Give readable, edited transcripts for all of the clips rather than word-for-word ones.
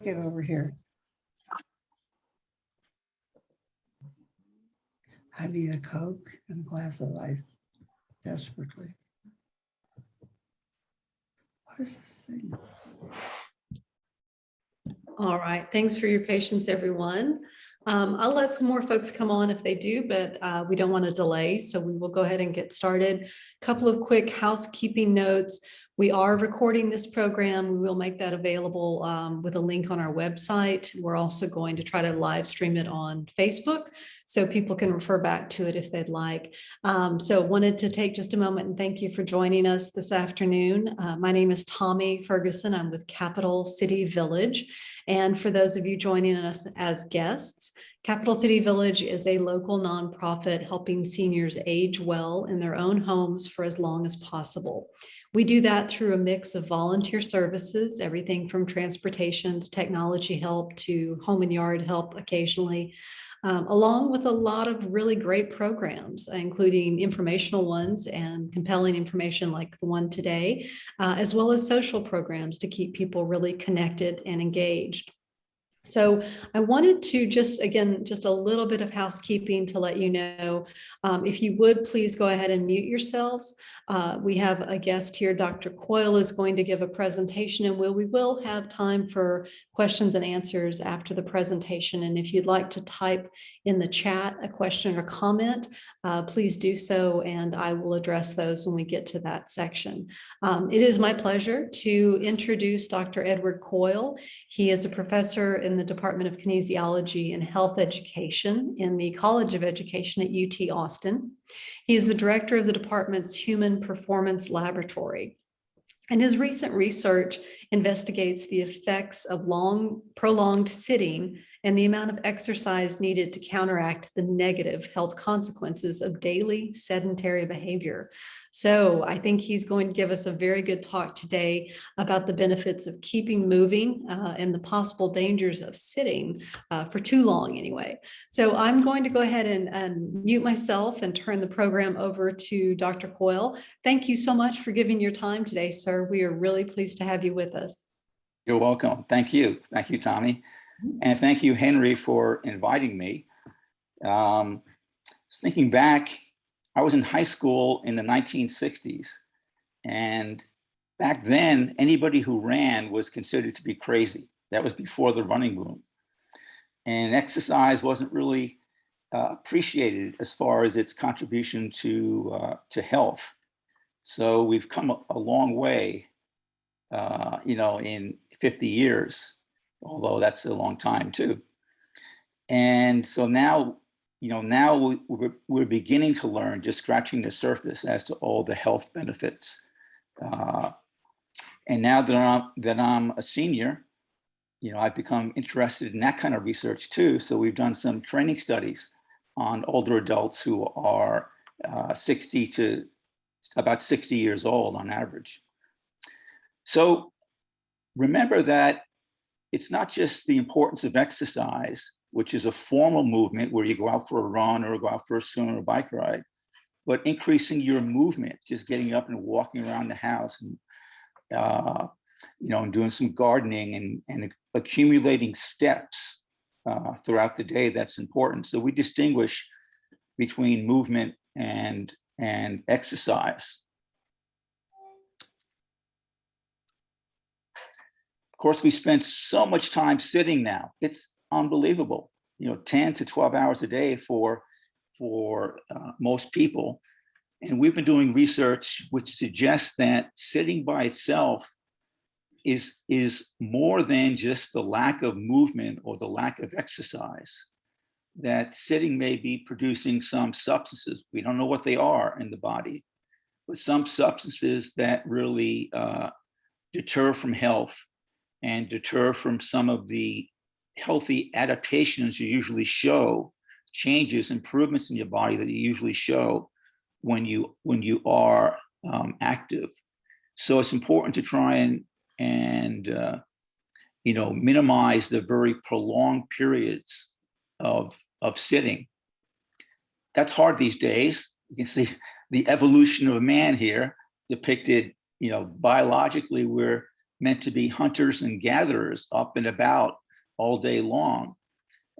Get over here. I need a Coke and a glass of ice desperately. What is this thing? All right, thanks for your patience, everyone. I'll let some more folks come on if they do, but we don't want to delay, so we will go ahead and get started. A couple of quick housekeeping notes. We are recording this program. We will make that available with a link on our website. We're also going to try to live stream it on Facebook so people can refer back to it if they'd like. So wanted to take just a moment and thank you for joining us this afternoon. My name is Tommy Ferguson. I'm with Capital City Village. And for those of you joining us as guests, Capital City Village is a local nonprofit helping seniors age well in their own homes for as long as possible. We do that through a mix of volunteer services, everything from transportation to technology help to home and yard help occasionally, along with a lot of really great programs, including informational ones and compelling information like the one today, as well as social programs to keep people really connected and engaged. So I wanted to just a little bit of housekeeping to let you know, if you would please go ahead and mute yourselves. We have a guest here, Dr. Coyle is going to give a presentation, and we will have time for questions and answers after the presentation. And if you'd like to type in the chat a question or comment, please do so, and I will address those when we get to that section. It is my pleasure to introduce Dr. Edward Coyle. He is a professor in the Department of Kinesiology and Health Education in the College of Education at UT Austin. He is the director of the department's Human Performance Laboratory. And his recent research investigates the effects of prolonged sitting and the amount of exercise needed to counteract the negative health consequences of daily sedentary behavior. So I think he's going to give us a very good talk today about the benefits of keeping moving and the possible dangers of sitting for too long anyway. So I'm going to go ahead and mute myself and turn the program over to Dr. Coyle. Thank you so much for giving your time today, sir. We are really pleased to have you with us. You're welcome. Thank you. Thank you, Tommy. And thank you, Henry, for inviting me. Thinking back, I was in high school in the 1960s. And back then, anybody who ran was considered to be crazy. That was before the running boom. And exercise wasn't really appreciated as far as its contribution to health. So we've come a long way, in 50 years, although that's a long time too. And so now, now we're beginning to learn, just scratching the surface as to all the health benefits. And now that I'm a senior, I've become interested in that kind of research too. So we've done some training studies on older adults who are 60 to about 60 years old on average. So remember that it's not just the importance of exercise, which is a formal movement where you go out for a run or go out for a swim or a bike ride, but increasing your movement, just getting up and walking around the house and, and doing some gardening and accumulating steps throughout the day, that's important. So we distinguish between movement and exercise. Of course, we spend so much time sitting now. It's unbelievable. 10 to 12 hours a day for most people. And we've been doing research which suggests that sitting by itself is more than just the lack of movement or the lack of exercise. That sitting may be producing some substances. We don't know what they are in the body, but some substances that really deter from health and deter from some of the healthy adaptations you usually show, changes, improvements in your body that you usually show when you are active. So it's important to try and minimize the very prolonged periods of sitting. That's hard these days. You can see the evolution of man here depicted, biologically, we're meant to be hunters and gatherers up and about all day long.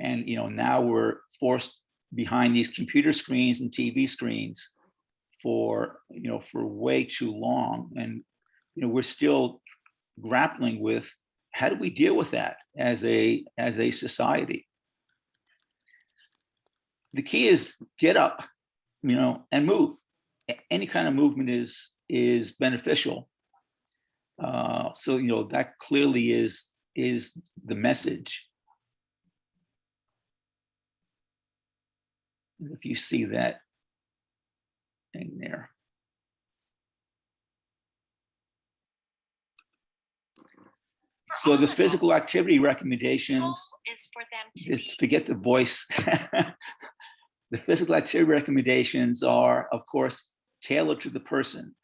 And, now we're forced behind these computer screens and TV screens for way too long. And, we're still grappling with how do we deal with that as a society? The key is get up, and move. Any kind of movement is beneficial. So that clearly is the message. If you see that thing there. So the physical activity recommendations is for them to is forget the voice. The physical activity recommendations are, of course, tailored to the person.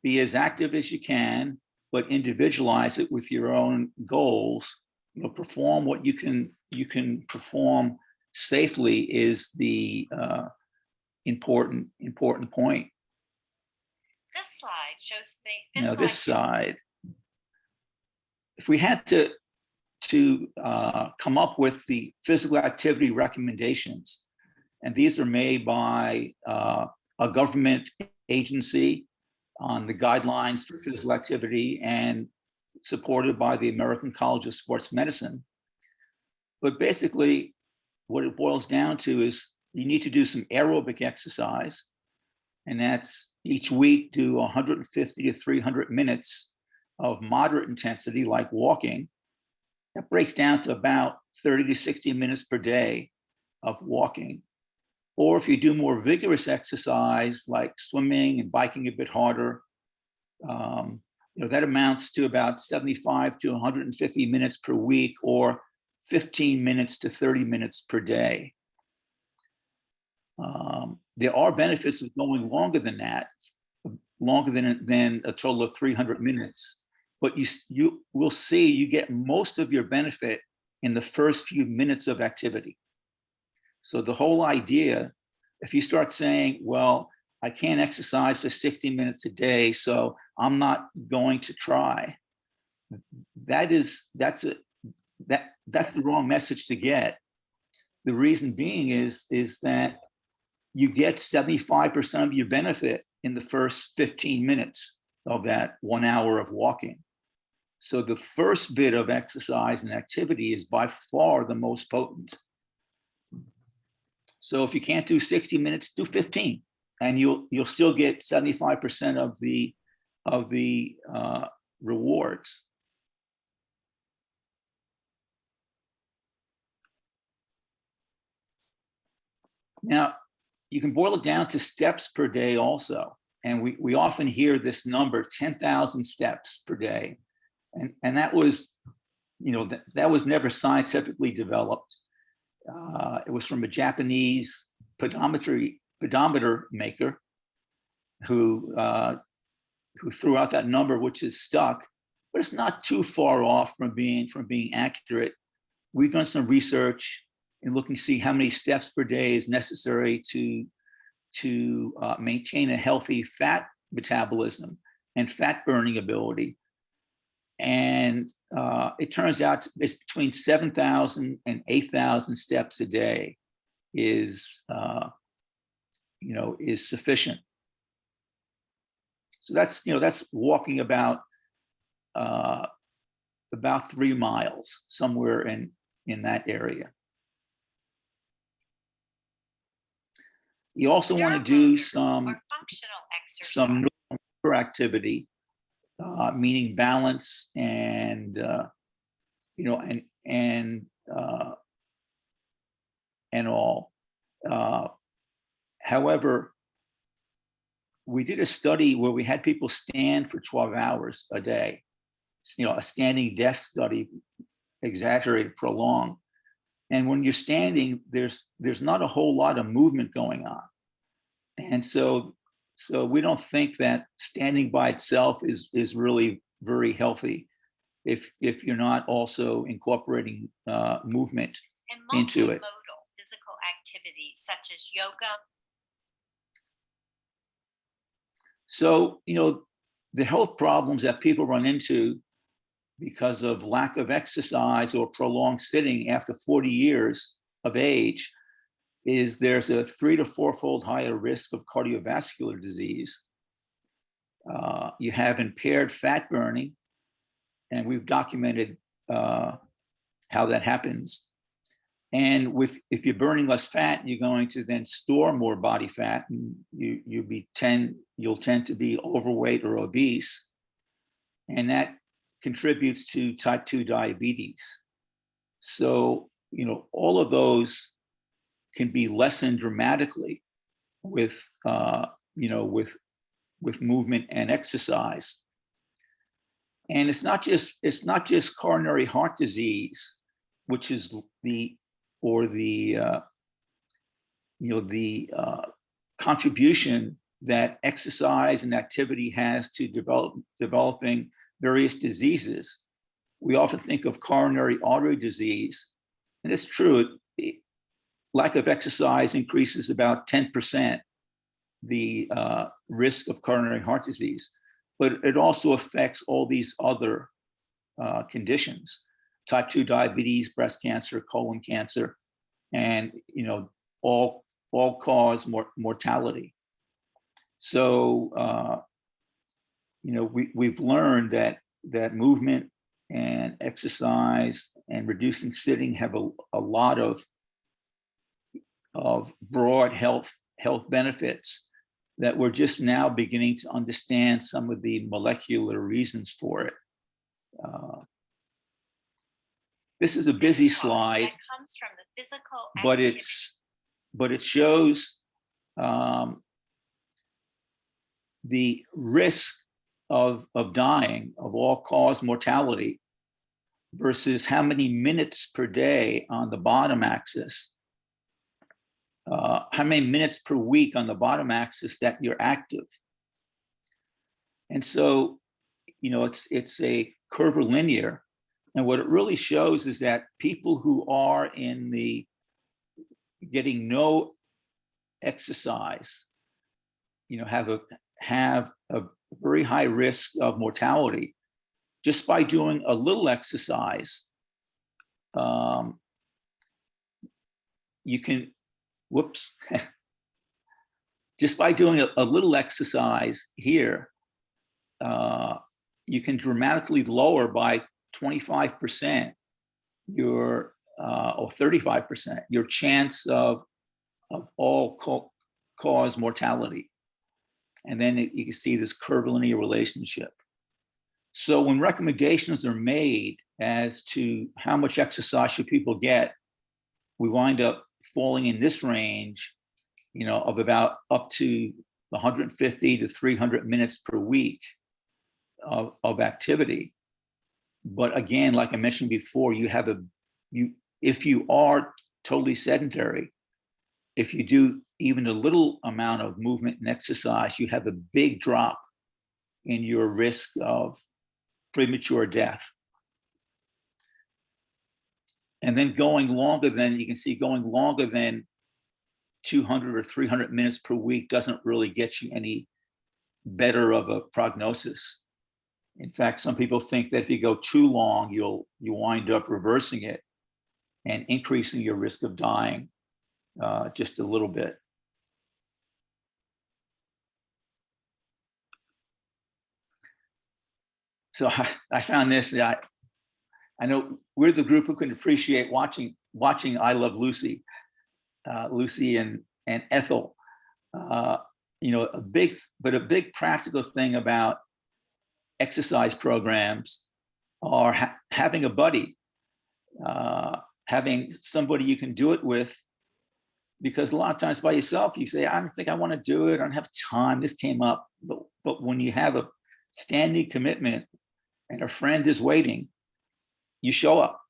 Be as active as you can, but individualize it with your own goals. Perform what you can perform safely is the important point. This slide shows the Now this side, if we had to come up with the physical activity recommendations, and these are made by a government agency on the guidelines for physical activity and supported by the American College of Sports Medicine. But basically, what it boils down to is you need to do some aerobic exercise, and that's each week do 150 to 300 minutes of moderate intensity, like walking. That breaks down to about 30 to 60 minutes per day of walking. Or if you do more vigorous exercise, like swimming and biking a bit harder, that amounts to about 75 to 150 minutes per week, or 15 minutes to 30 minutes per day. There are benefits of going longer than that, longer than a total of 300 minutes. But you will see you get most of your benefit in the first few minutes of activity. So the whole idea, if you start saying, well, I can't exercise for 60 minutes a day, so I'm not going to try, that's the wrong message to get. The reason being is that you get 75% of your benefit in the first 15 minutes of that 1 hour of walking. So the first bit of exercise and activity is by far the most potent. So if you can't do 60 minutes, do 15, and you'll still get 75% of the rewards. Now, you can boil it down to steps per day also. And we often hear this number, 10,000 steps per day. And that was, that was never scientifically developed. It was from a Japanese pedometer maker who threw out that number, which is stuck, but it's not too far off from being accurate. We've done some research and looking to see how many steps per day is necessary to maintain a healthy fat metabolism and fat burning ability. And it turns out it's between 7,000 and 8,000 steps a day is sufficient. So that's walking about 3 miles, somewhere in that area. You also want to do some motor activity, meaning balance and all. However, we did a study where we had people stand for 12 hours a day. A standing desk study, exaggerated, prolonged. And when you're standing, there's not a whole lot of movement going on. And so we don't think that standing by itself is really very healthy if you're not also incorporating movement into it. Physical activities such as yoga. So, the health problems that people run into, because of lack of exercise or prolonged sitting after 40 years of age is there's a 3 to 4-fold higher risk of cardiovascular disease. You have impaired fat burning, and we've documented how that happens. And if you're burning less fat, you're going to then store more body fat, and you'll tend to be overweight or obese, and that contributes to type 2 diabetes. So, all of those can be lessened dramatically with movement and exercise. And it's not just coronary heart disease, which is the contribution that exercise and activity has to developing various diseases. We often think of coronary artery disease, and it's true. Lack of exercise increases about 10% the risk of coronary heart disease, but it also affects all these other conditions: type 2 diabetes, breast cancer, colon cancer, and all cause mortality. So we've learned that movement and exercise and reducing sitting have a lot of broad health benefits that we're just now beginning to understand some of the molecular reasons for it. This is a busy slide, that comes from the physical but activity. it shows the risk of dying, of all-cause mortality, versus how many minutes per day on the bottom axis, how many minutes per week on the bottom axis that you're active. And so, it's a curvilinear. And what it really shows is that people who are in the getting no exercise, have a very high risk of mortality just by doing a little exercise. You can, just by doing a little exercise here, you can dramatically lower by 25% or 35% your chance of all-cause mortality. And then you can see this curvilinear relationship. So when recommendations are made as to how much exercise should people get, we wind up falling in this range, of about up to 150 to 300 minutes per week of activity. But again, like I mentioned before, if you are totally sedentary, if you do even a little amount of movement and exercise, you have a big drop in your risk of premature death. And then going longer than 200 or 300 minutes per week doesn't really get you any better of a prognosis. In fact, some people think that if you go too long, you wind up reversing it and increasing your risk of dying just a little bit. So I found this. I know we're the group who can appreciate watching I Love Lucy, Lucy and Ethel. A big practical thing about exercise programs are having a buddy, having somebody you can do it with, because a lot of times by yourself, you say, I don't think I want to do it. I don't have time. This came up. But when you have a standing commitment and a friend is waiting, you show up.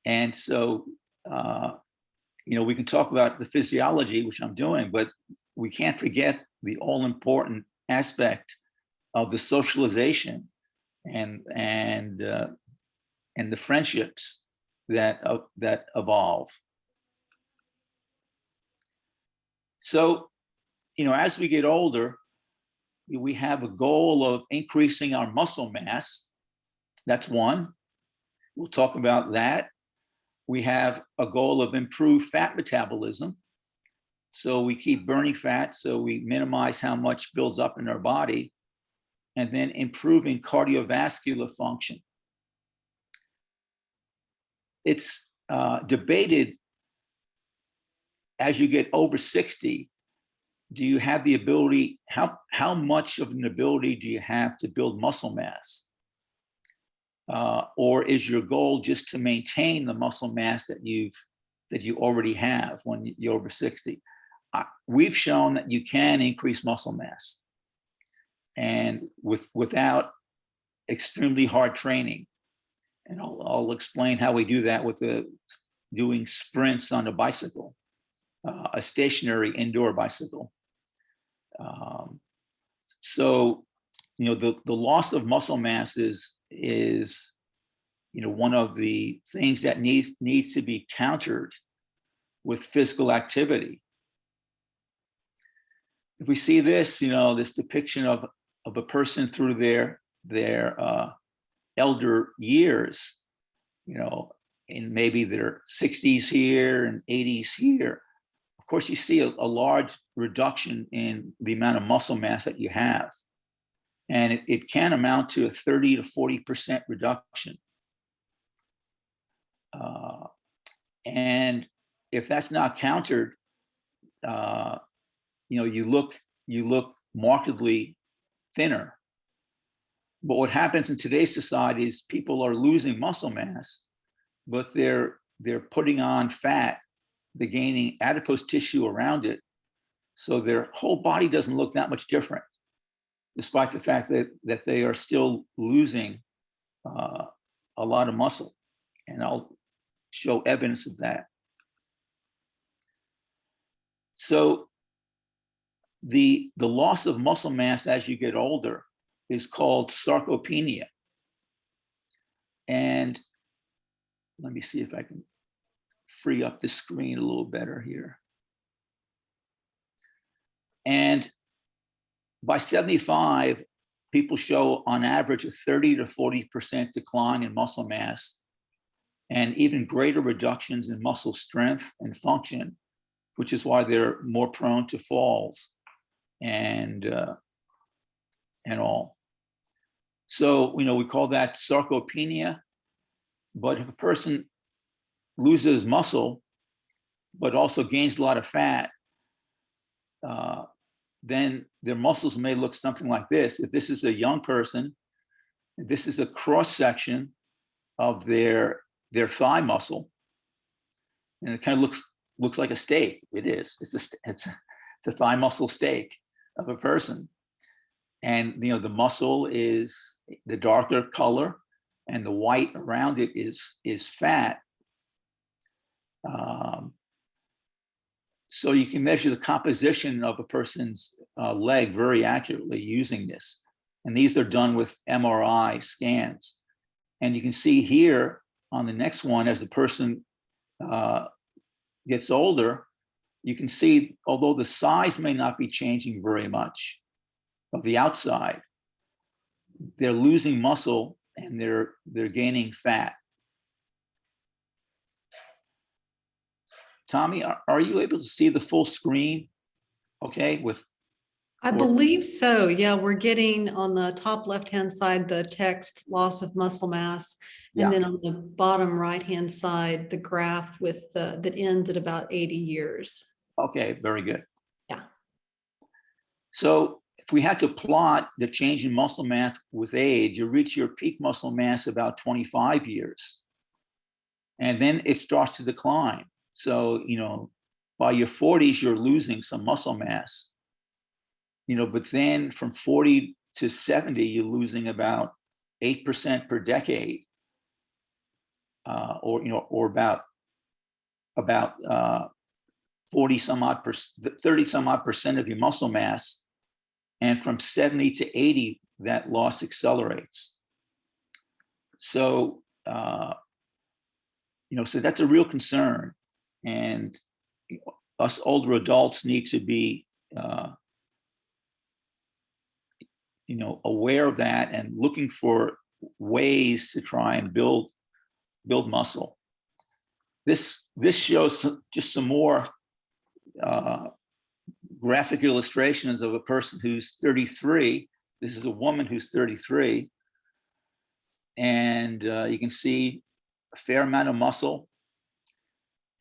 And so, we can talk about the physiology, which I'm doing, but we can't forget the all-important aspect of the socialization and the friendships that evolve. So, as we get older, we have a goal of increasing our muscle mass, That's one. We'll talk about that. We have a goal of improved fat metabolism. So we keep burning fat, so we minimize how much builds up in our body, and then improving cardiovascular function. It's debated, as you get over 60, do you have the ability, how much of an ability do you have to build muscle mass? Or is your goal just to maintain the muscle mass that you already have when you're over 60? We've shown that you can increase muscle mass, and without extremely hard training. And I'll explain how we do that with doing sprints on a bicycle, a stationary indoor bicycle. So, the loss of muscle mass is one of the things that needs to be countered with physical activity. If we see this, this depiction of a person through their elder years, in maybe their 60s here and 80s here, of course, you see a large reduction in the amount of muscle mass that you have. And it can amount to a 30 to 40% reduction. And if that's not countered, you look markedly thinner. But what happens in today's society is people are losing muscle mass, but they're putting on fat, they're gaining adipose tissue around it. So their whole body doesn't look that much different, despite the fact that they are still losing a lot of muscle. And I'll show evidence of that. So the loss of muscle mass as you get older is called sarcopenia. And let me see if I can free up the screen a little better here. And by 75, people show on average a 30 to 40% decline in muscle mass, and even greater reductions in muscle strength and function, which is why they're more prone to falls and all. So, we call that sarcopenia. But if a person loses muscle, but also gains a lot of fat, then their muscles may look something like this. If this is a young person, this is a cross section of their thigh muscle, and it kind of looks like a steak. It is. It's a thigh muscle steak of a person, and the muscle is the darker color, and the white around it is fat. So you can measure the composition of a person's leg very accurately using this. And these are done with MRI scans. And you can see here on the next one, as the person gets older, you can see, although the size may not be changing very much of the outside, they're losing muscle and they're gaining fat. Tommy, are you able to see the full screen? Okay, I believe so. Yeah, we're getting on the top left-hand side, the text loss of muscle mass. Yeah. And then on the bottom right-hand side, the graph with that ends at about 80 years. Okay, very good. Yeah. So if we had to plot the change in muscle mass with age, you reach your peak muscle mass about 25 years. And then it starts to decline. So, by your 40s, you're losing some muscle mass. But then from 40 to 70, you're losing about 8% per decade, or about 40 some odd percent, 30 some odd percent of your muscle mass. And from 70 to 80, that loss accelerates. So, so that's a real concern. And us older adults need to be, aware of that and looking for ways to try and build muscle. This shows just some more graphic illustrations of a person who's 33. This is a woman who's 33. And you can see a fair amount of muscle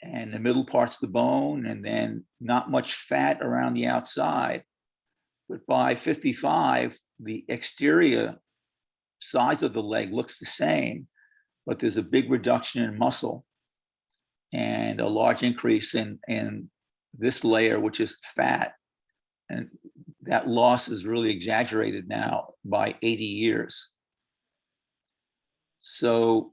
and the middle part's the bone, and then not much fat around the outside. But by 55, the exterior size of the leg looks the same, but there's a big reduction in muscle and a large increase in this layer, which is fat. And that loss is really exaggerated now by 80 years. So,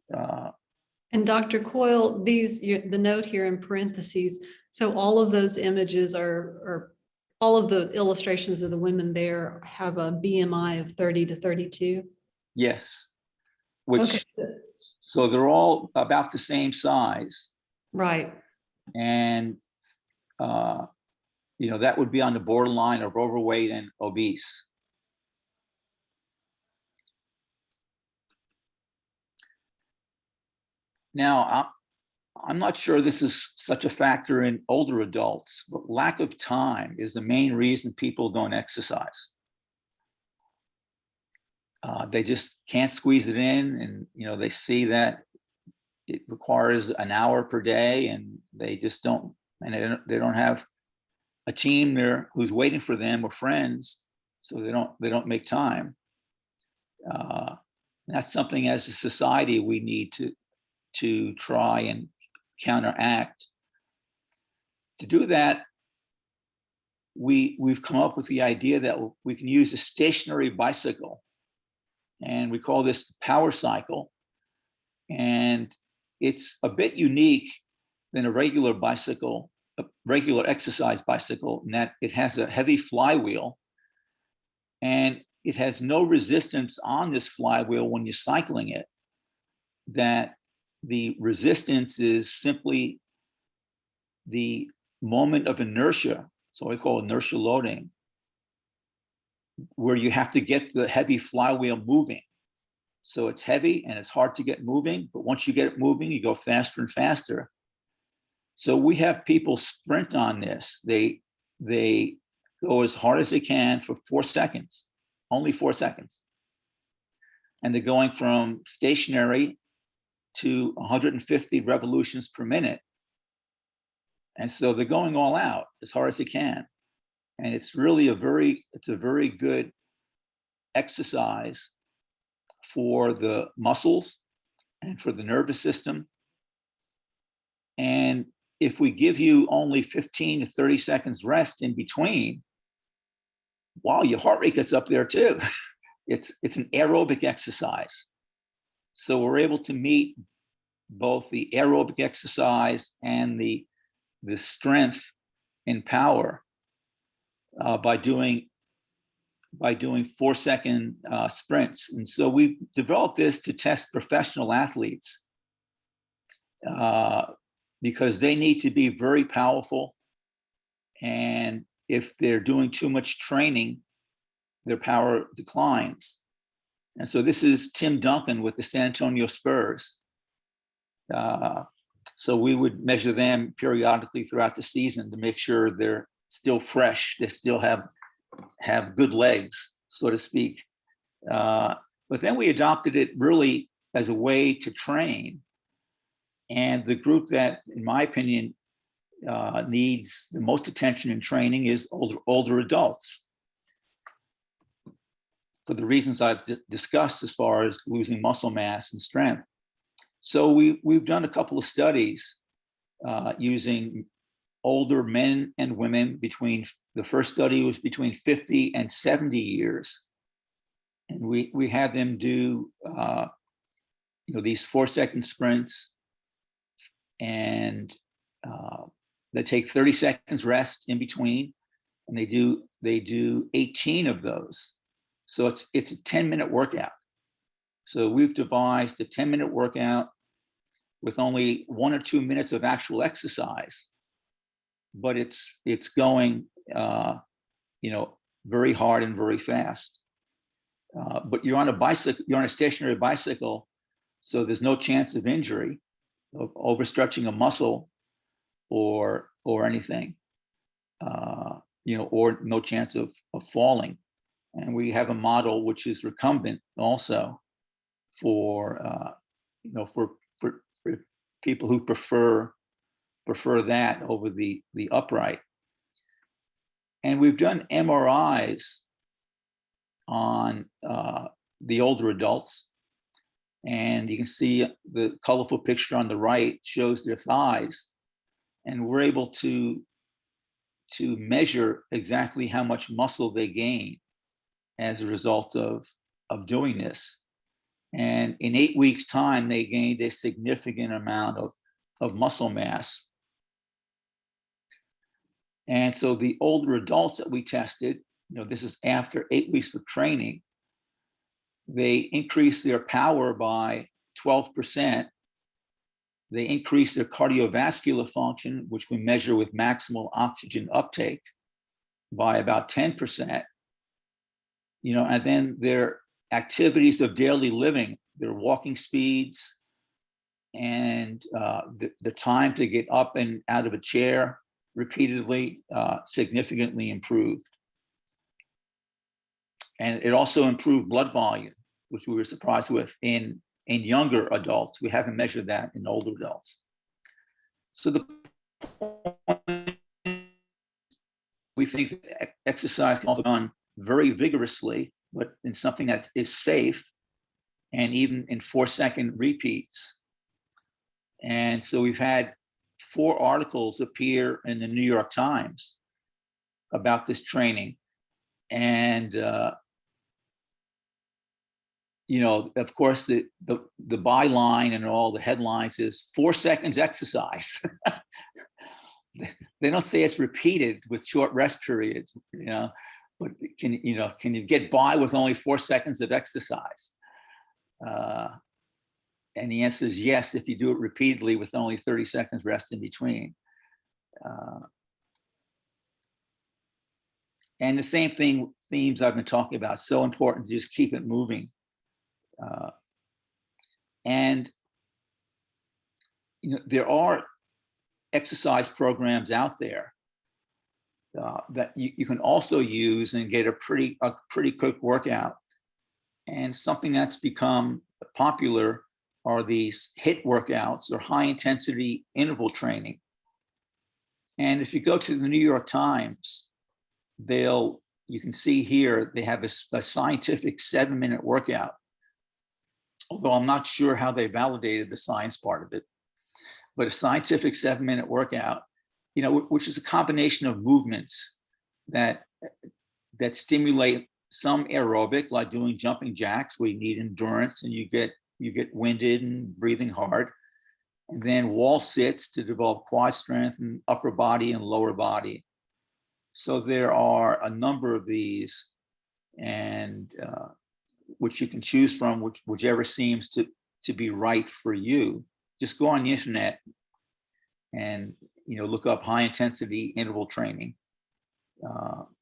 And Dr. Coyle, the note here in parentheses, so all of those images are all of the illustrations of the women there have a BMI of 30 to 32? yes, which, Okay. so they're all about the same size. Right. And, that would be on the borderline of overweight and obese. Now, I'm not sure this is such a factor in older adults, but lack of time is the main reason people don't exercise. They just can't squeeze it in, and they see that it requires an hour per day, and they just don't, and they don't have a team there who's waiting for them or friends, so they don't make time. That's something as a society we need to try and counteract. To do that, we've come up with the idea that we can use a stationary bicycle, and we call this the power cycle. And it's a bit unique than a regular bicycle, a regular exercise bicycle, in that it has a heavy flywheel, and it has no resistance on this flywheel when you're cycling it. That the resistance is simply the moment of inertia, so we call inertial loading, where you have to get the heavy flywheel moving. So it's heavy and it's hard to get moving, but once you get it moving, you go faster and faster. So we have people sprint on this. They go as hard as they can for 4 seconds, only 4 seconds. And they're going from stationary to 150 revolutions per minute. And so they're going all out as hard as they can. And it's really a very good exercise for the muscles and for the nervous system. And if we give you only 15 to 30 seconds rest in between, wow, your heart rate gets up there too. It's an aerobic exercise. So we're able to meet both the aerobic exercise and the strength and power by doing 4-second sprints. And so we developed this to test professional athletes because they need to be very powerful. And if they're doing too much training, their power declines. And so this is Tim Duncan with the San Antonio Spurs. So we would measure them periodically throughout the season to make sure they're still fresh. They still have good legs, so to speak. But then we adopted it really as a way to train. And the group that, in my opinion, needs the most attention in training is older adults, for the reasons I've discussed as far as losing muscle mass and strength. So we've done a couple of studies using older men and women the first study was between 50 and 70 years. And we had them do these 4-second sprints, and they take 30 seconds rest in between, and they do 18 of those. So it's a 10-minute workout. So we've devised a 10-minute workout with only 1 or 2 minutes of actual exercise, but it's going very hard and very fast. But you're on a bicycle, you're on a stationary bicycle, so there's no chance of injury, of overstretching a muscle or anything, or no chance of falling. And we have a model which is recumbent also for people who prefer that over the upright. And we've done MRIs on the older adults, and you can see the colorful picture on the right shows their thighs, and we're able to measure exactly how much muscle they gain as a result of doing this. And in 8 weeks' time, they gained a significant amount of muscle mass. And so the older adults that we tested, this is after 8 weeks of training, they increased their power by 12%. They increased their cardiovascular function, which we measure with maximal oxygen uptake, by about 10%. And then their activities of daily living, their walking speeds, and the time to get up and out of a chair repeatedly significantly improved. And it also improved blood volume, which we were surprised with in younger adults. We haven't measured that in older adults. So we think that exercise can also be done very vigorously, but in something that is safe, and even in 4-second repeats. And so we've had 4 articles appear in the New York Times about this training. And of course, the byline and all the headlines is 4 seconds exercise. They don't say it's repeated with short rest periods, but can you get by with only 4 seconds of exercise? And the answer is yes, if you do it repeatedly with only 30 seconds rest in between. And the same themes I've been talking about, so important to just keep it moving. And there are exercise programs out there that you can also use and get a pretty quick workout. And something that's become popular are these HIIT workouts, or high intensity interval training. And if you go to the New York Times, you can see here they have a scientific 7-minute workout. Although I'm not sure how they validated the science part of it, but a scientific 7-minute workout, which is a combination of movements that stimulate some aerobic, like doing jumping jacks, where you need endurance and you get winded and breathing hard, and then wall sits to develop quad strength and upper body and lower body. So there are a number of these, and which you can choose from, whichever seems to be right for you. Just go on the internet and look up high intensity interval training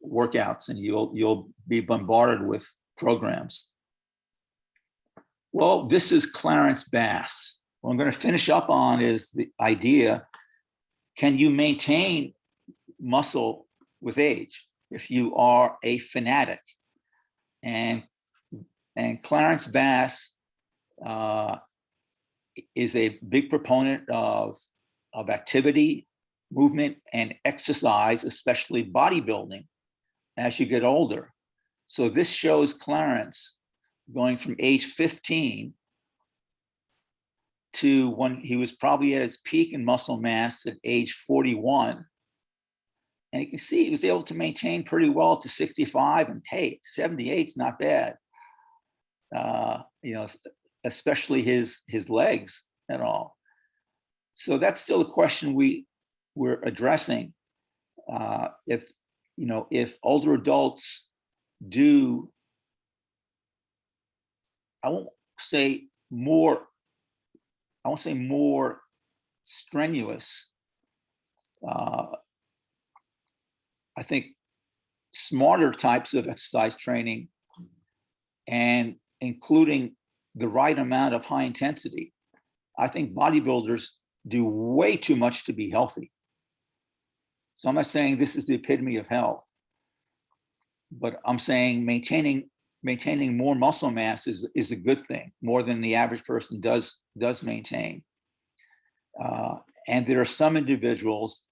workouts, and you'll be bombarded with programs. Well, this is Clarence Bass. What I'm going to finish up on is the idea: can you maintain muscle with age if you are a fanatic? And Clarence Bass is a big proponent of activity, movement, and exercise, especially bodybuilding, as you get older. So this shows Clarence going from age 15 to when he was probably at his peak in muscle mass at age 41. And you can see he was able to maintain pretty well to 65, and hey, 78 is not bad. Especially his legs and all. So that's still a question we're addressing. If older adults do, I won't say more strenuous. I think smarter types of exercise training and including the right amount of high intensity. I think bodybuilders do way too much to be healthy. So I'm not saying this is the epitome of health, but I'm saying maintaining more muscle mass is a good thing, more than the average person does maintain. And there are some individuals,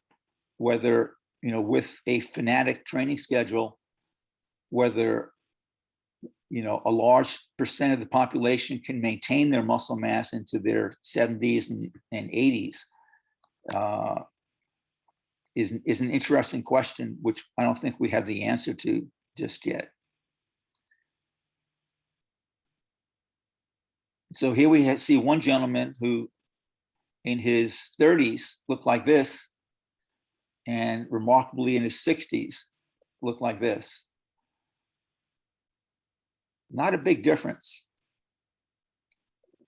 whether, you know, with a fanatic training schedule, whether, you know, a large percent of the population can maintain their muscle mass into their 70s and 80s, is an interesting question, which I don't think we have the answer to just yet. So here we see one gentleman who in his 30s looked like this, and remarkably in his 60s looked like this. Not a big difference.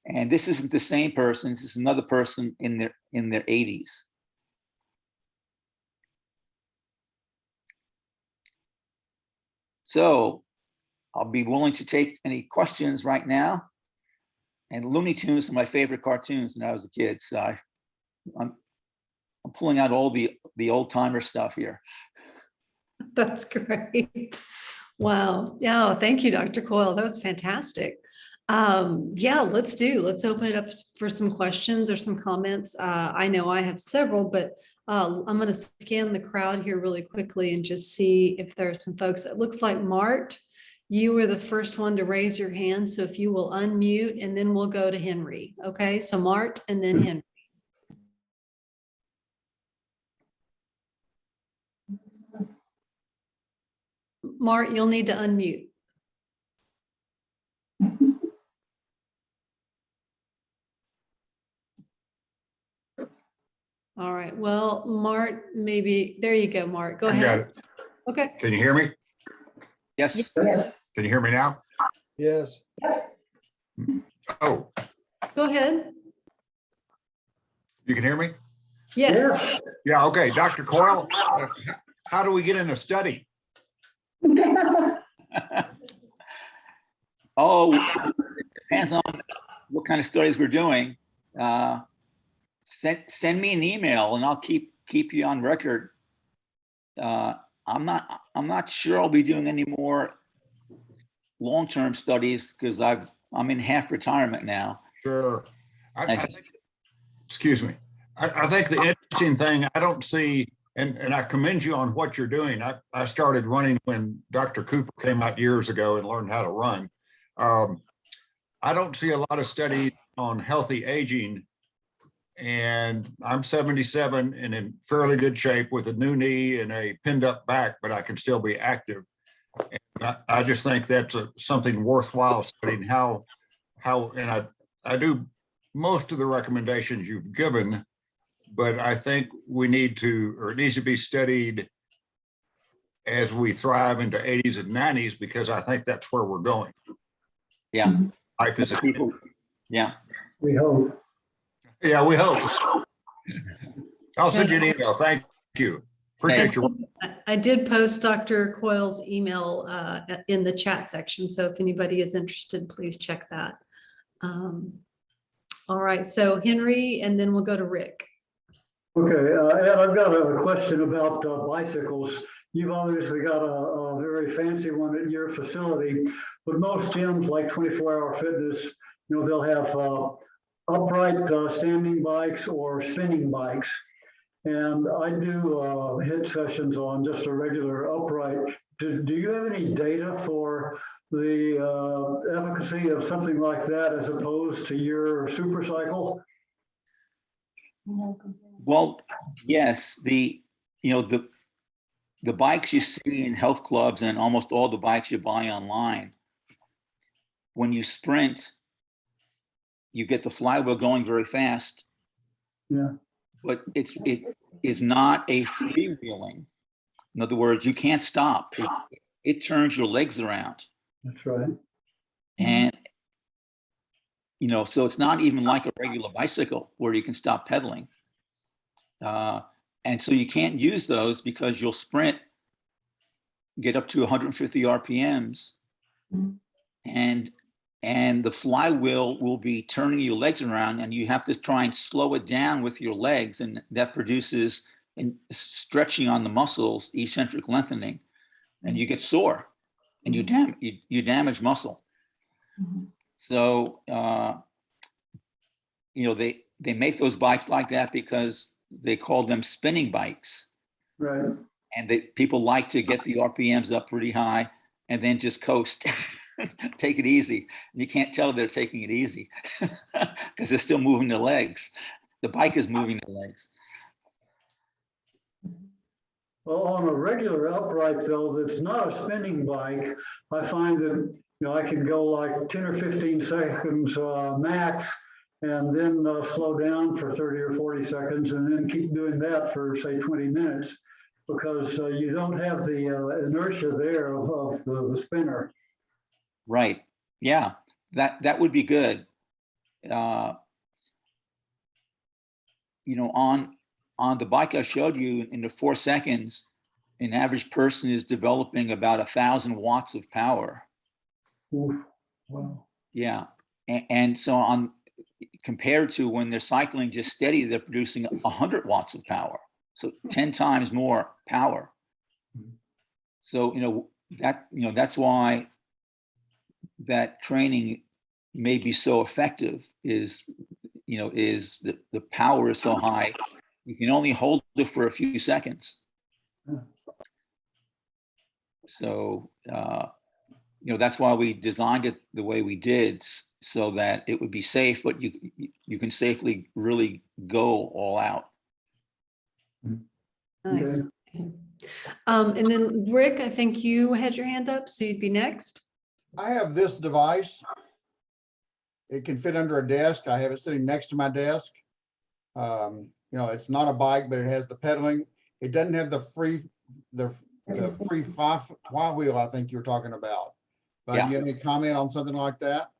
And this isn't the same person, this is another person in their 80s. So I'll be willing to take any questions right now. And Looney Tunes are my favorite cartoons when I was a kid. So I'm pulling out all the old timer stuff here. That's great. Wow. Yeah. Thank you, Dr. Coyle. That was fantastic. Yeah, let's open it up for some questions or some comments. I know I have several, but I'm going to scan the crowd here really quickly and just see if there are some folks. It looks like Mart, you were the first one to raise your hand. So if you will unmute, and then we'll go to Henry. Okay, so Mart and then Henry. Mart, you'll need to unmute. All right. Well, Mart, maybe there you go, Mart. Go I got ahead. it. Okay. Can you hear me? Yes. Can you hear me now? Yes. Oh, Go ahead. you can hear me? Yes. Yeah, okay. Dr. Coyle, how do we get in a study? Oh, it depends on what kind of studies we're doing. Send me an email and I'll keep you on record. I'm not sure I'll be doing any more long-term studies because I'm in half retirement now. Sure. Excuse me. I think the interesting thing, I don't see, and I commend you on what you're doing. I started running when Dr. Cooper came out years ago and learned how to run. I don't see a lot of studies on healthy aging, and I'm 77 and in fairly good shape with a new knee and a pinned up back, but I can still be active. And I just think that's something worthwhile studying how, and I do most of the recommendations you've given, but I think we need to, or it needs to be studied as we thrive into 80s and 90s, because I think that's where we're going. Yeah. Life is People, yeah. We hope. Yeah, we hope. I'll send you an email. Thank you. Appreciate your. I did post Dr. Coyle's email in the chat section. So if anybody is interested, please check that. All right. So Henry, and then we'll go to Rick. Okay, Ed, I've got a question about bicycles. You've obviously got a very fancy one at your facility, but most gyms like 24-hour fitness, you know, they'll have upright standing bikes or spinning bikes. And I do hit sessions on just a regular upright. Do you have any data for the efficacy of something like that as opposed to your super cycle? Well, yes, the bikes you see in health clubs and almost all the bikes you buy online, when you sprint, you get the flywheel going very fast. Yeah. But it is not a freewheeling. In other words, you can't stop. It turns your legs around. That's right. And so it's not even like a regular bicycle where you can stop pedaling. And so you can't use those because you'll sprint, get up to 150 RPMs, and the flywheel will be turning your legs around, and you have to try and slow it down with your legs, and that produces stretching on the muscles, eccentric lengthening, and you get sore, and you damage muscle. So they make those bikes like that because they call them spinning bikes, Right. and people like to get the RPMs up pretty high and then just coast. Take it easy. You can't tell they're taking it easy because they're still moving their legs. The bike is moving their legs. Well, on a regular upright though, that's not a spinning bike, I find that, I can go like 10 or 15 seconds max, and then slow down for 30 or 40 seconds, and then keep doing that for say 20 minutes, because you don't have the inertia there of the spinner. Right. Yeah, that would be good. On the bike I showed you, in the 4 seconds, an average person is developing about 1,000 watts of power. Oof. Wow. Yeah, and so compared to when they're cycling just steady, they're producing 100 watts of power, so 10 times more power. So that's why that training may be so effective, is the power is so high, you can only hold it for a few seconds. So that's why we designed it the way we did, so that it would be safe, but you can safely really go all out. Nice. Okay. And then Rick, I think you had your hand up, so you'd be next. I have this device. It can fit under a desk. I have it sitting next to my desk. It's not a bike, but it has the pedaling. It doesn't have the free flywheel I think you're talking about. But Yeah. you have any comment on something like that?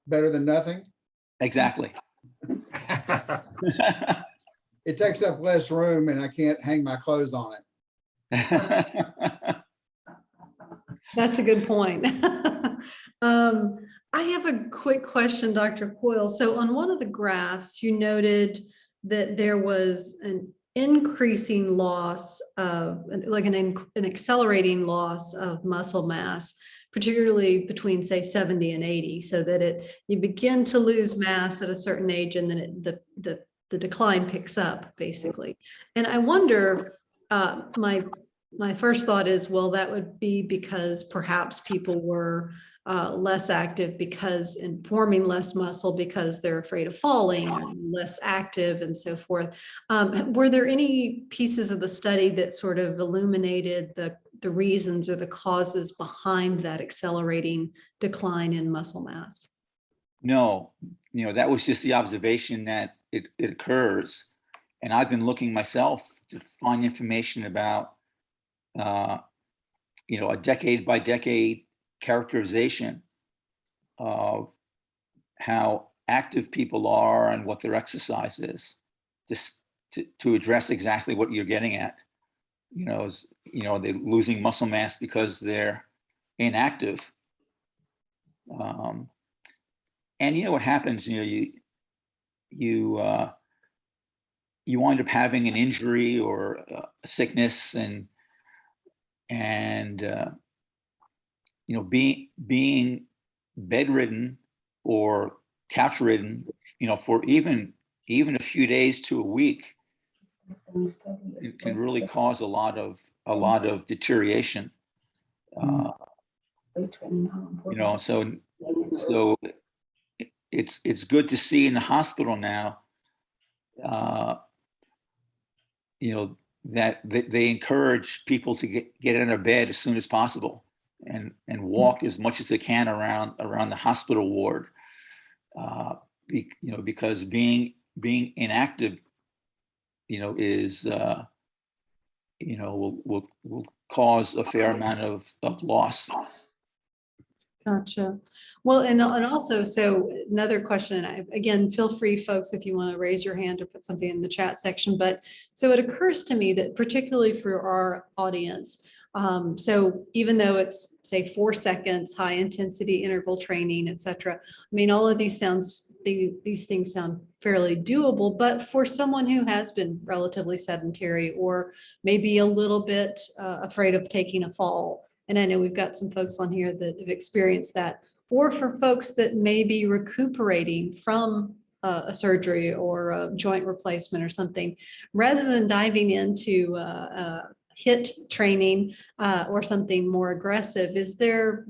Better than nothing? Exactly. It takes up less room and I can't hang my clothes on it. That's a good point. I have a quick question, Dr. Coyle. So on one of the graphs, you noted that there was an increasing loss of, like an accelerating loss of muscle mass, particularly between say 70 and 80, so that you begin to lose mass at a certain age, and then the decline picks up basically. And I wonder, my first thought is, well, that would be because perhaps people were less active and forming less muscle because they're afraid of falling, or less active and so forth. Were there any pieces of the study that sort of illuminated the reasons or the causes behind that accelerating decline in muscle mass? No, that was just the observation that it occurs. And I've been looking myself to find information about a decade by decade characterization of how active people are and what their exercise is, just to address exactly what you're getting at. They're losing muscle mass because they're inactive. And what happens, you wind up having an injury or a sickness, and being bedridden or couch ridden, for even a few days to a week, it can really cause a lot of deterioration. So it's good to see in the hospital now, that they encourage people to get out of bed as soon as possible and walk as much as they can around the hospital ward, because being inactive, is will cause a fair amount of loss. Gotcha. Well, and also, so another question, and again, feel free, folks, if you want to raise your hand or put something in the chat section. But so it occurs to me that particularly for our audience, So even though it's, say, 4 seconds, high intensity interval training, et cetera, I mean, all of these these things sound fairly doable, but for someone who has been relatively sedentary or maybe a little bit afraid of taking a fall, and I know we've got some folks on here that have experienced that, or for folks that may be recuperating from a surgery or a joint replacement or something, rather than diving into HIIT training or something more aggressive, is there,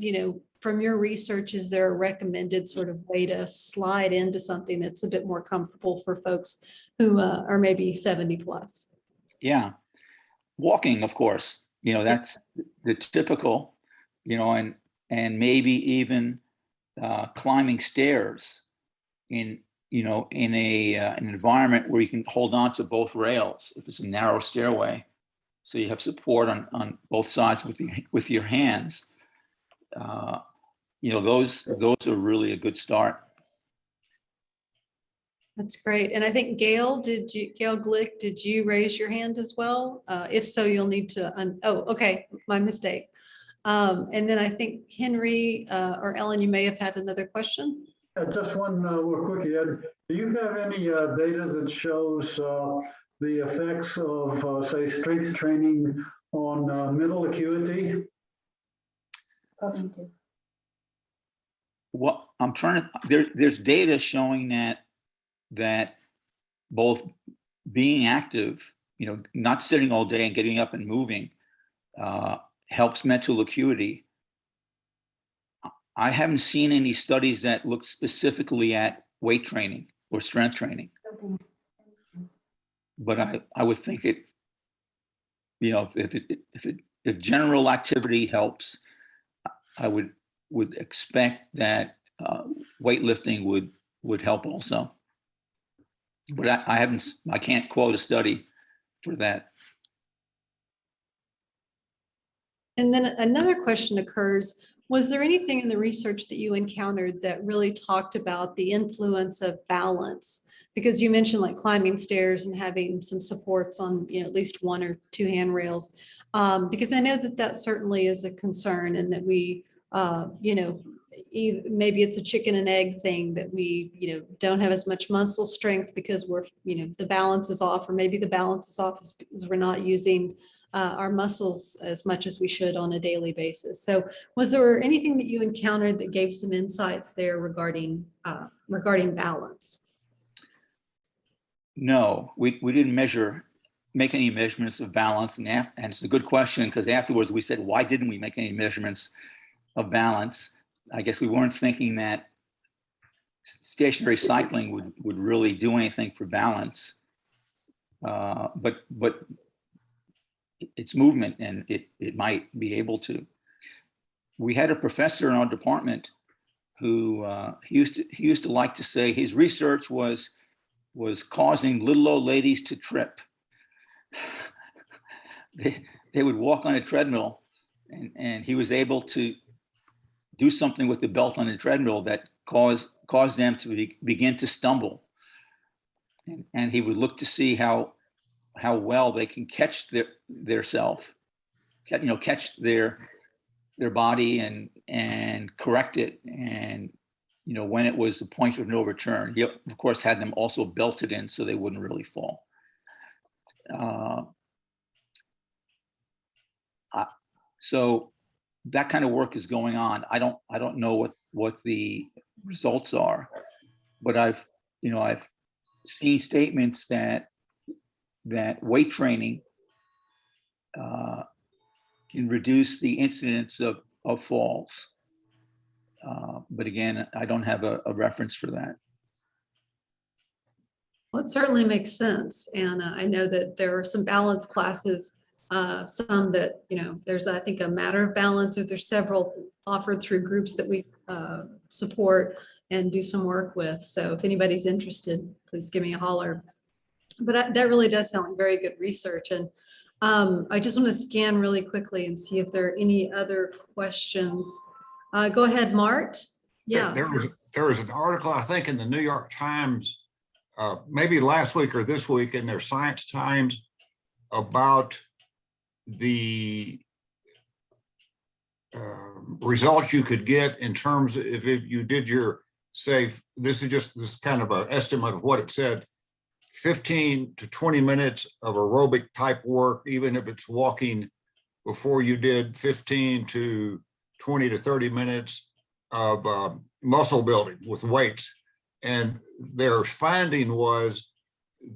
from your research, is there a recommended sort of way to slide into something that's a bit more comfortable for folks who are maybe 70 plus? Yeah. Walking, of course, that's the typical, and maybe even climbing stairs in an environment where you can hold on to both rails if it's a narrow stairway, so you have support on both sides with your hands. Those are really a good start. That's great. And I think Gail Glick, did you raise your hand as well? If so, you'll need to, oh, okay, my mistake. And then I think Henry or Ellen, you may have had another question. Just one real quick, Ed. Do you have any data that shows the effects of, say, strength training on mental acuity? What I'm trying to, there's data showing that both being active, not sitting all day and getting up and moving, helps mental acuity. I haven't seen any studies that look specifically at weight training or strength training, but I would think it, if general activity helps, I would expect that weightlifting would help also. But I can't quote a study for that. And then another question occurs, was there anything in the research that you encountered that really talked about the influence of balance? Because you mentioned like climbing stairs and having some supports on, at least 1 or 2 handrails. Because I know that certainly is a concern, and that we, maybe it's a chicken and egg thing, that we, don't have as much muscle strength because we're, the balance is off, or maybe the balance is off because we're not using our muscles as much as we should on a daily basis. So was there anything that you encountered that gave some insights there regarding balance? No, we didn't make any measurements of balance, and it's a good question, because afterwards we said, why didn't we make any measurements of balance? I guess we weren't thinking that stationary cycling would really do anything for balance, but it's movement, and it might be able to. We had a professor in our department who he used to like to say his research was causing little old ladies to trip. They would walk on a treadmill, and he was able to do something with the belt on the treadmill that caused them to begin to stumble. And he would look to see how well they can catch their self, catch their body and correct it. And, when it was the point of no return, he of course had them also belted in so they wouldn't really fall. So that kind of work is going on. I don't know what the results are, but I've seen statements that weight training can reduce the incidence of falls. But again, I don't have a reference for that. Well, it certainly makes sense. And I know that there are some balance classes, some that, there's, I think, a matter of balance, or there's several offered through groups that we support and do some work with. So if anybody's interested, please give me a holler. But that really does sound like very good research. And I just want to scan really quickly and see if there are any other questions. Go ahead, Mart. Yeah. There was an article, I think, in the New York Times, maybe last week or this week, in their Science Times, about the results you could get in terms of if you did your, say, this is kind of an estimate of what it said, 15 to 20 minutes of aerobic type work, even if it's walking, before you did 15 to 20 to 30 minutes of muscle building with weights. And their finding was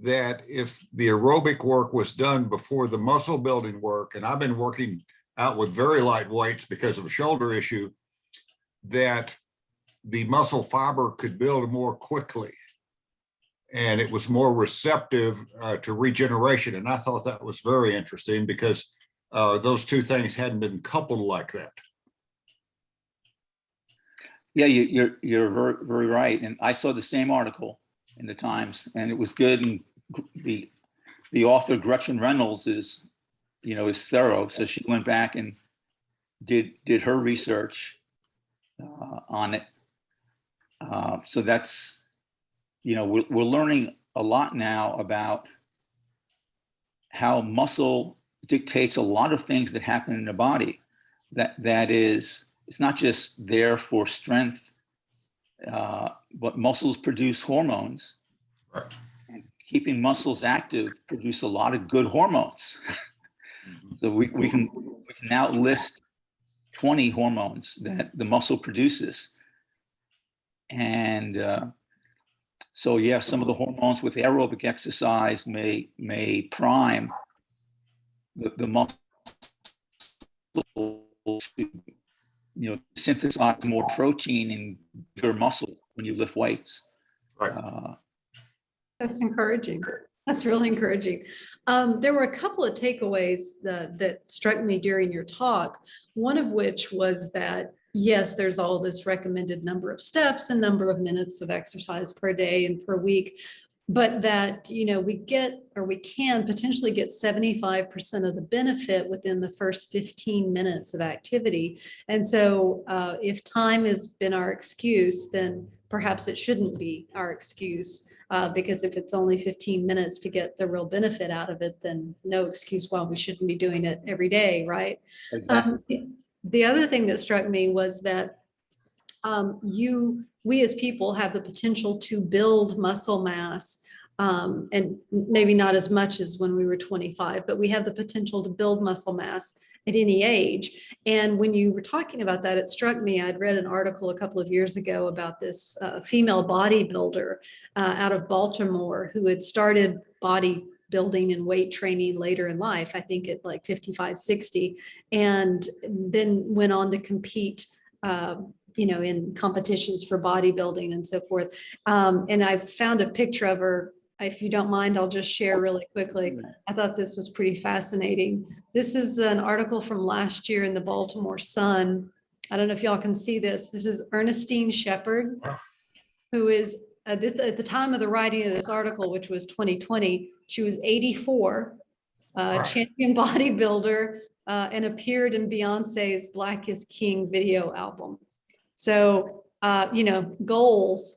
that if the aerobic work was done before the muscle building work, and I've been working out with very light weights because of a shoulder issue, that the muscle fiber could build more quickly. And it was more receptive to regeneration. And I thought that was very interesting because those two things hadn't been coupled like that. Yeah, you're very, very right. And I saw the same article in the Times, and it was good. And the author Gretchen Reynolds is thorough. So she went back and did her research on it. So that's, we're learning a lot now about how muscle dictates a lot of things that happen in the body. That is, it's not just there for strength, but muscles produce hormones. Right. And keeping muscles active produce a lot of good hormones. So we can now list 20 hormones that the muscle produces. And so yeah, some of the hormones with aerobic exercise may prime the muscle to synthesize more protein in your muscle when you lift weights. Right. That's encouraging. That's really encouraging. There were a couple of takeaways that struck me during your talk, one of which was that, yes, there's all this recommended number of steps and number of minutes of exercise per day and per week, but that, we can potentially get 75% of the benefit within the first 15 minutes of activity. And so if time has been our excuse, then perhaps it shouldn't be our excuse. Because if it's only 15 minutes to get the real benefit out of it, then no excuse why we shouldn't be doing it every day, right? Exactly. The other thing that struck me was that we as people have the potential to build muscle mass, and maybe not as much as when we were 25, but we have the potential to build muscle mass at any age. And when you were talking about that, it struck me, I'd read an article a couple of years ago about this female bodybuilder out of Baltimore who had started bodybuilding and weight training later in life, I think at like 55, 60, and then went on to compete in competitions for bodybuilding and so forth. And I found a picture of her. If you don't mind, I'll just share really quickly. I thought this was pretty fascinating. This is an article from last year in the Baltimore Sun. I don't know if y'all can see this. This is Ernestine Shepherd, who is at the time of the writing of this article, which was 2020, she was 84, champion bodybuilder, and appeared in Beyonce's Black is King video album. So, goals,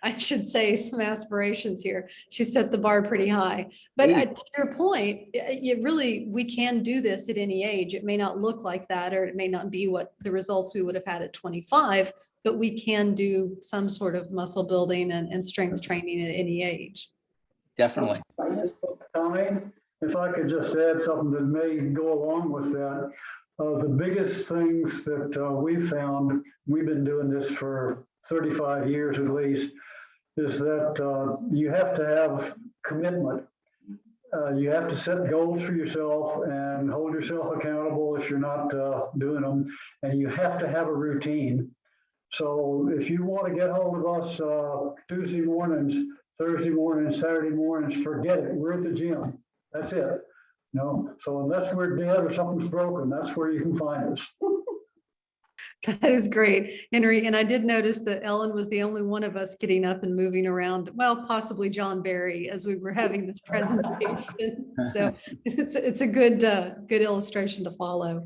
I should say, some aspirations here. She set the bar pretty high. But to your point, we can do this at any age. It may not look like that, or it may not be what the results we would have had at 25, but we can do some sort of muscle building and strength training at any age. Definitely. Tommy, if I could just add something that may go along with that. The biggest things that we found, we've been doing this for 35 years at least, is that you have to have commitment. You have to set goals for yourself and hold yourself accountable if you're not doing them, and you have to have a routine. So if you want to get hold of us Tuesday mornings, Thursday mornings, Saturday mornings, forget it. We're at the gym. That's it. So unless we're dead or something's broken, that's where you can find us. That is great, Henry. And I did notice that Ellen was the only one of us getting up and moving around. Well, possibly John Barry as we were having this presentation. So it's a good illustration to follow.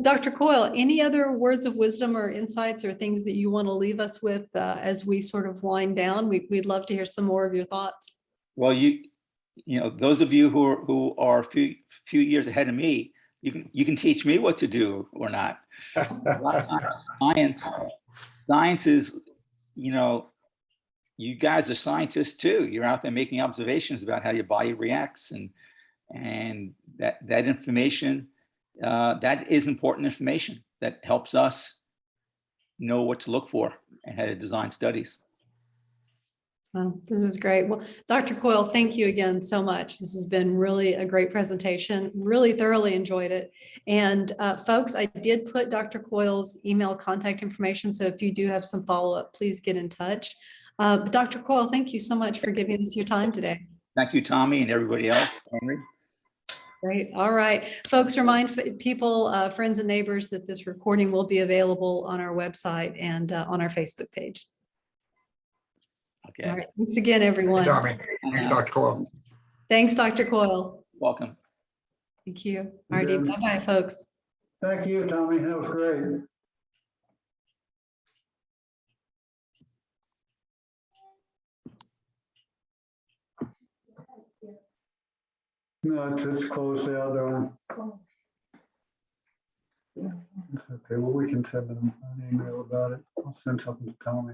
Dr. Coyle, any other words of wisdom or insights or things that you want to leave us with as we sort of wind down? We'd love to hear some more of your thoughts. Well, those of you who are a few years ahead of me, you can teach me what to do or not. A lot of times, science is, you know, you guys are scientists too. You're out there making observations about how your body reacts, and that information, that is important information that helps us know what to look for and how to design studies. Well, this is great. Well, Dr. Coyle, thank you again so much. This has been really a great presentation. Really thoroughly enjoyed it. And folks, I did put Dr. Coyle's email contact information. So if you do have some follow-up, please get in touch. But Dr. Coyle, thank you so much for giving us your time today. Thank you, Tommy, and everybody else. Henry. Great. All right. Folks, remind people, friends and neighbors that this recording will be available on our website and on our Facebook page. Okay. All right. Thanks again, everyone. Tommy. Thank you, Dr. Coyle. Thanks, Dr. Coyle. Welcome. Thank you. All righty. Bye-bye, folks. Thank you, Tommy. That was great. No, it's closed out there. It's okay. Well, we can send them an email about it. I'll send something to Tommy.